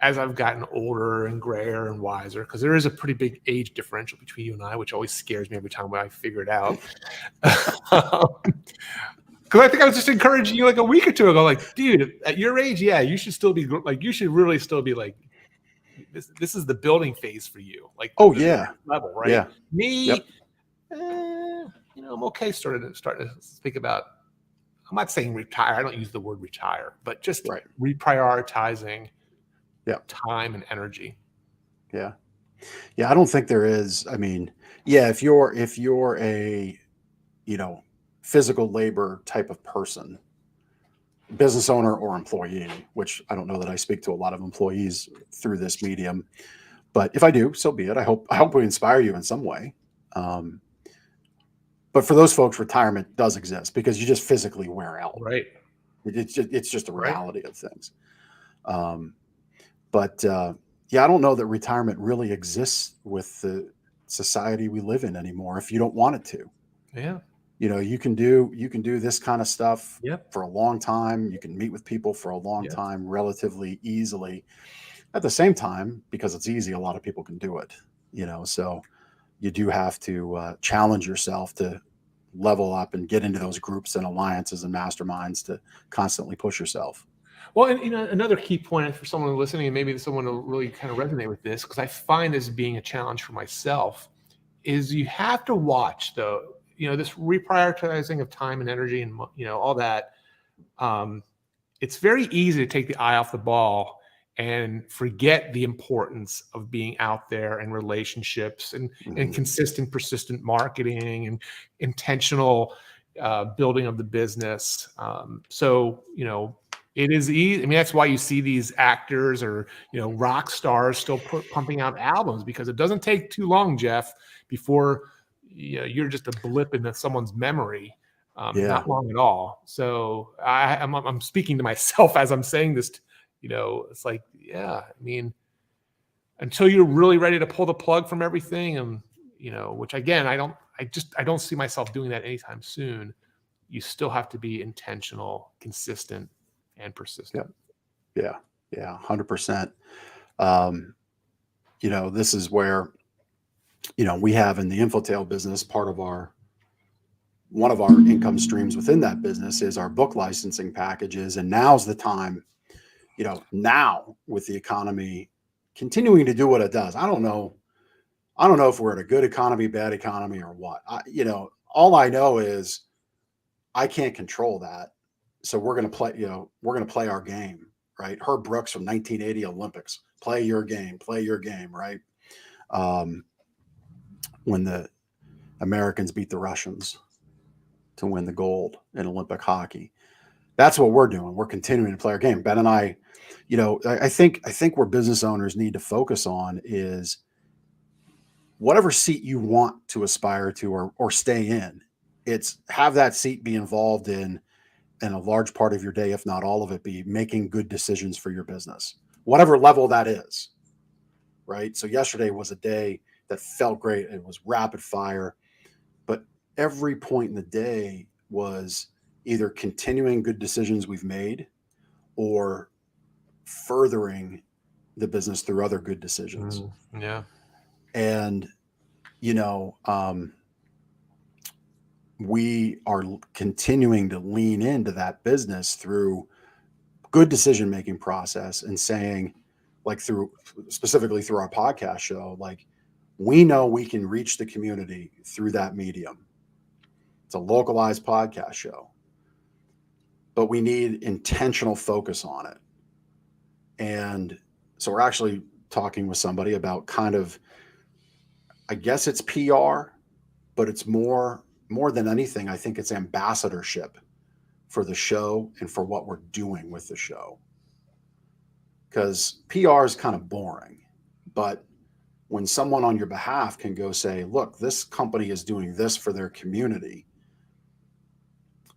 as I've gotten older and grayer and wiser, because there is a pretty big age differential between you and I, which always scares me every time I figure it out. Because I think I was just encouraging you like a week or two ago, like, dude, at your age, you should still be like, you should really still be like this is the building phase for you. Like, Oh, the yeah. next level, right? Yeah. Me, Yep. I'm okay starting to think about, I'm not saying retire. I don't use the word retire, but just Right. reprioritizing Yeah. time and energy. Yeah. Yeah. I don't think there is. I mean, yeah, if you're a, physical labor type of person, business owner or employee, which I don't know that I speak to a lot of employees through this medium, but if I do, so be it. I hope we inspire you in some way. But for those folks, retirement does exist because you just physically wear out. Right. It's just a Right. reality of things. But yeah, I don't know that retirement really exists with the society we live in anymore. If you don't want it to, Yeah. you can do this kind of stuff Yep. for a long time. You can meet with people for a long Yep. time relatively easily. At the same time, because it's easy, a lot of people can do it. So you do have to challenge yourself to level up and get into those groups and alliances and masterminds to constantly push yourself. Well, and another key point for someone listening, and maybe someone will really kind of resonate with this, because I find this being a challenge for myself, is you have to watch, though, this reprioritizing of time and energy and, all that. It's very easy to take the eye off the ball and forget the importance of being out there and relationships and consistent, persistent marketing and intentional building of the business. So, it is easy. I mean, that's why you see these actors or, rock stars still pumping out albums, because it doesn't take too long, Jeff, before you're just a blip in someone's memory. Not long at all. So I'm speaking to myself as I'm saying this. It's like, yeah, I mean, until you're really ready to pull the plug from everything, and which again, I don't see myself doing that anytime soon. You still have to be intentional, consistent, and persistent. Yeah, 100%. This is where, we have in the Infotail business, one of our income streams within that business is our book licensing packages. And now's the time, now with the economy continuing to do what it does. I don't know if we're in a good economy, bad economy, or what. All I know is I can't control that. So we're going to play our game, right? Herb Brooks from 1980 Olympics, play your game, right? When the Americans beat the Russians to win the gold in Olympic hockey. That's what we're doing. We're continuing to play our game. Ben and I, I think where business owners need to focus on is whatever seat you want to aspire to or stay in. It's have that seat be involved in a large part of your day, if not all of it, be making good decisions for your business, whatever level that is, right? So yesterday was a day that felt great. It was rapid fire, but every point in the day was either continuing good decisions we've made or furthering the business through other good decisions. Yeah. And, we are continuing to lean into that business through good decision-making process and saying, like specifically through our podcast show, like we know we can reach the community through that medium. It's a localized podcast show, but we need intentional focus on it. And so we're actually talking with somebody about kind of, I guess it's PR, but it's more than anything, I think it's ambassadorship for the show and for what we're doing with the show. Because PR is kind of boring, but when someone on your behalf can go say, look, this company is doing this for their community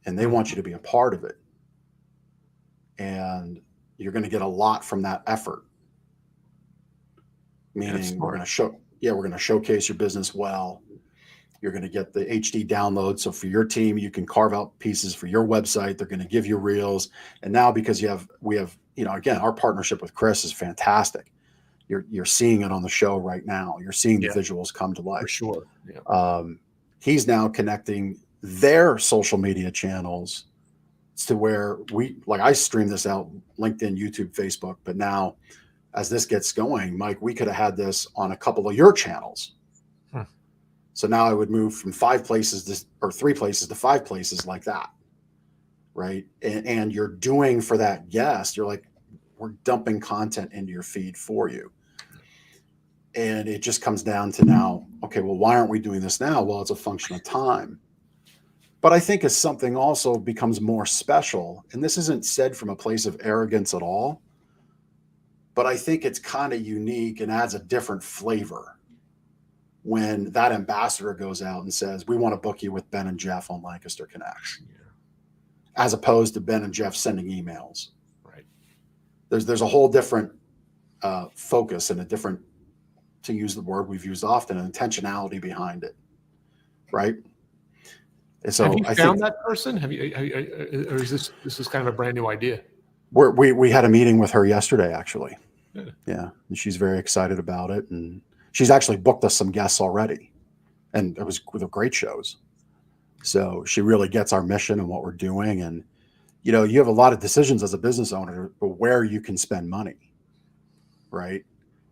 and they want you to be a part of it, and you're going to get a lot from that effort. Meaning we're going to showcase your business well. You're going to get the HD download. So for your team, you can carve out pieces for your website. They're going to give you reels. And now because we have, again, our partnership with Chris is fantastic. You're seeing it on the show right now. You're seeing the visuals come to life. For sure. Yeah. He's now connecting their social media channels to where I stream this out, LinkedIn, YouTube, Facebook, but now as this gets going, Mike, we could have had this on a couple of your channels. So now I would move from 5 places or 3 places to 5 places like that. Right. And you're doing for that guest, you're like, we're dumping content into your feed for you. And it just comes down to now, okay, well, why aren't we doing this now? Well, it's a function of time. But I think as something also becomes more special, and this isn't said from a place of arrogance at all, but I think it's kind of unique and adds a different flavor when that ambassador goes out and says, we want to book you with Ben and Jeff on Lancaster Connects, as opposed to Ben and Jeff sending emails. Right. There's a whole different focus and a different, to use the word we've used often, an intentionality behind it. Right. And so have you I found think that person? Have you, or is this is kind of a brand new idea? we had a meeting with her yesterday, actually. Yeah. And she's very excited about it. And she's actually booked us some guests already. And it was great shows. So she really gets our mission and what we're doing. And, you know, you have a lot of decisions as a business owner, but where you can spend money, right?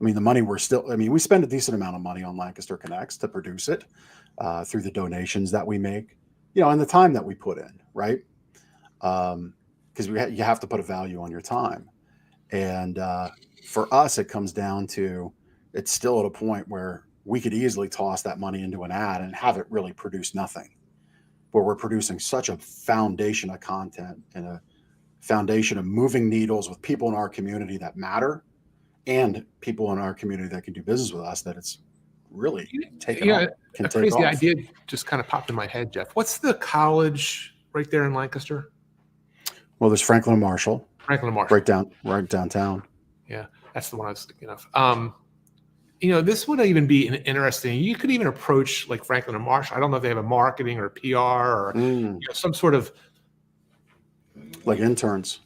I mean, the money we spend a decent amount of money on Lancaster Connects to produce it through the donations that we make, you know, and the time that we put in, right? Because you have to put a value on your time. And for us, it comes down to, it's still at a point where we could easily toss that money into an ad and have it really produce nothing. But we're producing such a foundation of content and a foundation of moving needles with people in our community that matter and people in our community that can do business with us, that it's really taken off. A crazy idea just kind of popped in my head, Jeff. What's the college right there in Lancaster? Well, there's Franklin and Marshall. Franklin and Marshall. Right downtown. Yeah, that's the one I was thinking of. You know, this would even be an interesting. You could even approach like Franklin and Marshall. I don't know if they have a marketing or a PR or you know, some sort of like interns,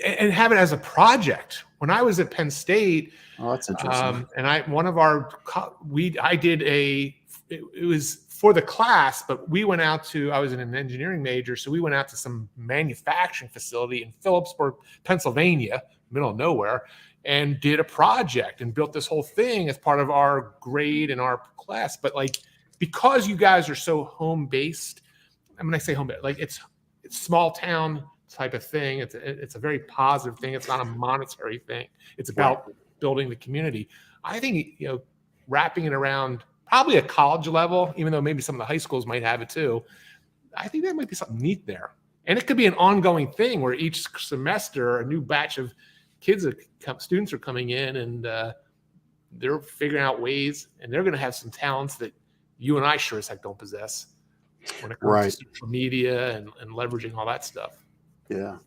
and have it as a project. When I was at Penn State, oh, that's interesting. And I did it was for the class, but we went out to. I was in an engineering major, so we went out to some manufacturing facility in Phillipsburg, Pennsylvania, middle of nowhere, and did a project and built this whole thing as part of our grade and our class. But like, because you guys are so home based, I mean, I say home based, like it's small town type of thing. It's a very positive thing. It's not a monetary thing. It's about building the community. I think, you know, wrapping it around probably a college level, even though maybe some of the high schools might have it too. I think that might be something neat there. And it could be an ongoing thing where each semester a new batch of students are coming in and they're figuring out ways, and they're going to have some talents that you and I sure as heck don't possess when it comes to social media and leveraging all that stuff. Yeah.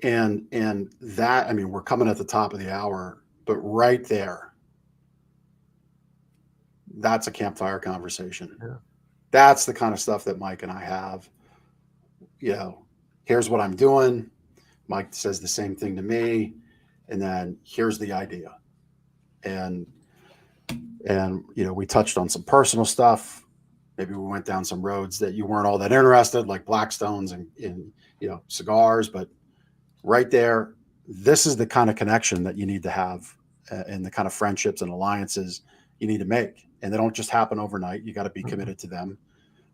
And that, I mean, we're coming at the top of the hour, but right there, that's a campfire conversation. Yeah. That's the kind of stuff that Mike and I have. You know, here's what I'm doing. Mike says the same thing to me, and then here's the idea. And you know, we touched on some personal stuff. Maybe we went down some roads that you weren't all that interested, like Blackstones and you know, cigars. But right there, this is the kind of connection that you need to have, and the kind of friendships and alliances you need to make. And they don't just happen overnight. You got to be committed to them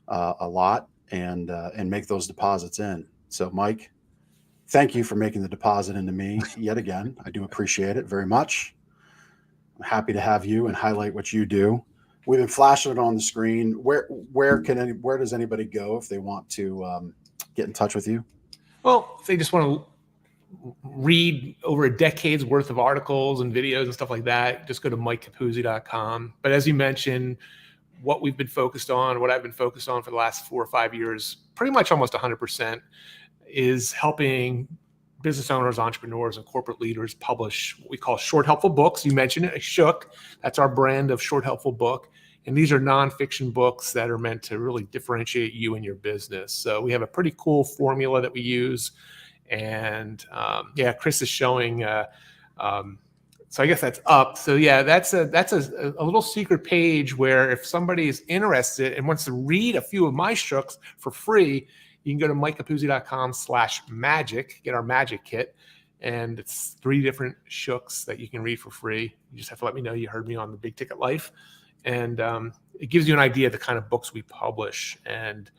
a lot and make those deposits in. So, Mike, thank you for making the deposit into me yet again. I do appreciate it very much. I'm happy to have you and highlight what you do. We've been flashing it on the screen. Where does anybody go if they want to get in touch with you? Well, if they just want to read over a decade's worth of articles and videos and stuff like that, just go to MikeCapuzzi.com. But as you mentioned, what we've been focused on, what I've been focused on for the last 4 or 5 years, pretty much almost 100%, is helping business owners, entrepreneurs, and corporate leaders publish what we call short, helpful books. You mentioned it, Shook. That's our brand of short, helpful book. And these are nonfiction books that are meant to really differentiate you and your business. So we have a pretty cool formula that we use. And Chris is showing. So I guess that's up. So yeah, that's a little secret page where if somebody is interested and wants to read a few of my Shooks for free, you can go to MikeCapuzzi.com/magic, get our magic kit, And it's 3 different shooks that you can read for free. You just have to let me know you heard me on the Big Ticket Life. And it gives you an idea of the kind of books we publish. And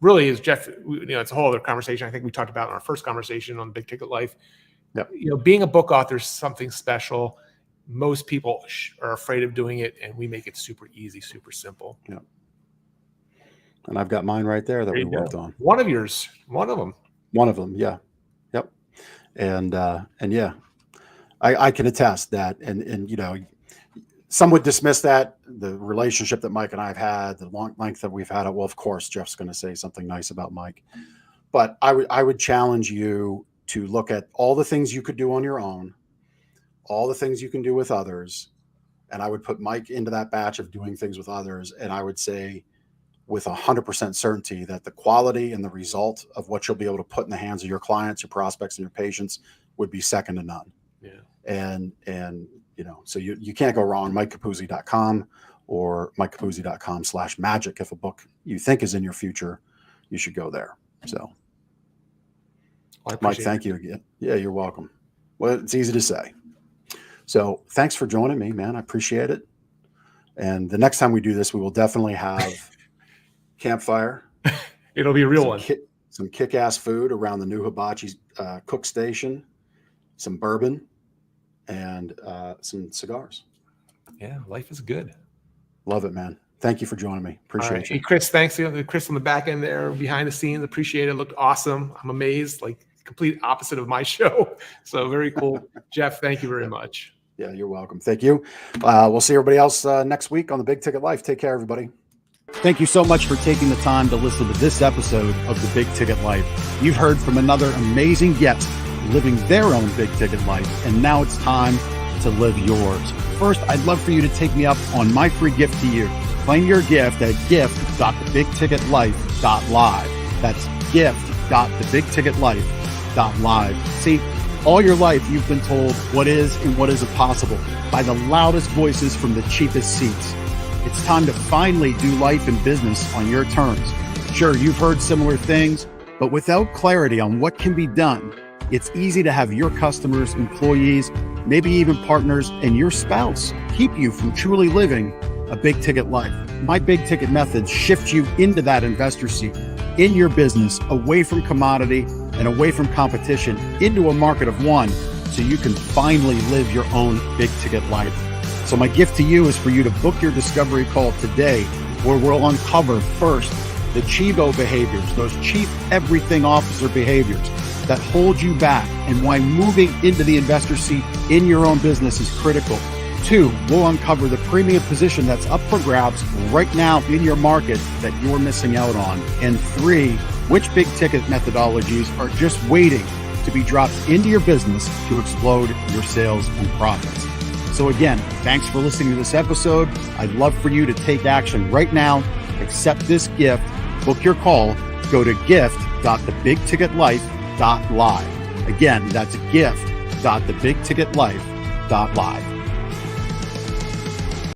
really, as Jeff, it's a whole other conversation. I think we talked about in our first conversation on Big Ticket Life. Yep. Being a book author is something special. Most people are afraid of doing it, and we make it super easy, super simple. Yeah. And I've got mine right there that we worked on. One of yours, one of them. One of them, yeah. Yep. And yeah, I can attest that. And some would dismiss that, the relationship that Mike and I have had, the long length that we've had it. Well, of course, Jeff's going to say something nice about Mike. But I would challenge you to look at all the things you could do on your own, all the things you can do with others. And I would put Mike into that batch of doing things with others. And I would say with 100% certainty that the quality and the result of what you'll be able to put in the hands of your clients, your prospects, and your patients would be second to none. Yeah. And so you can't go wrong. MikeCapuzzi.com or MikeCapuzzi.com/magic. If a book you think is in your future, you should go there. So Mike, thank you again. Yeah, you're welcome. Well, it's easy to say. So thanks for joining me, man. I appreciate it. And the next time we do this, we will definitely have Campfire. It'll be a real one. Some kick-ass food around the new hibachi cook station, some bourbon, and some cigars. Yeah, life is good. Love it, man. Thank you for joining me. Appreciate you. Hey, Chris, thanks. Chris on the back end there, behind the scenes. Appreciate it. Looked awesome. I'm amazed. Like complete opposite of my show. So very cool. Jeff, thank you very much. Yeah, you're welcome. Thank you. We'll see everybody else next week on the Big Ticket Life. Take care, everybody. Thank you so much for taking the time to listen to this episode of the Big Ticket Life. You've heard from another amazing guest living their own big ticket life, and now it's time to live yours. First, I'd love for you to take me up on my free gift to you. Claim your gift at gift.thebigticketlife.live. That's gift.thebigticketlife.live. See, all your life you've been told what is and what isn't possible by the loudest voices from the cheapest seats. It's time to finally do life and business on your terms. Sure, you've heard similar things, but without clarity on what can be done, it's easy to have your customers, employees, maybe even partners, and your spouse keep you from truly living a big ticket life. My big ticket methods shift you into that investor seat in your business, away from commodity and away from competition, into a market of one, so you can finally live your own big ticket life. So my gift to you is for you to book your discovery call today, where we'll uncover first the Chivo behaviors, those chief everything officer behaviors that hold you back, and why moving into the investor seat in your own business is critical. 2, we'll uncover the premium position that's up for grabs right now in your market that you're missing out on. And 3, which big ticket methodologies are just waiting to be dropped into your business to explode your sales and profits. So again, thanks for listening to this episode. I'd love for you to take action right now. Accept this gift, book your call, go to gift.thebigticketlife.live. Again, that's gift.thebigticketlife.live.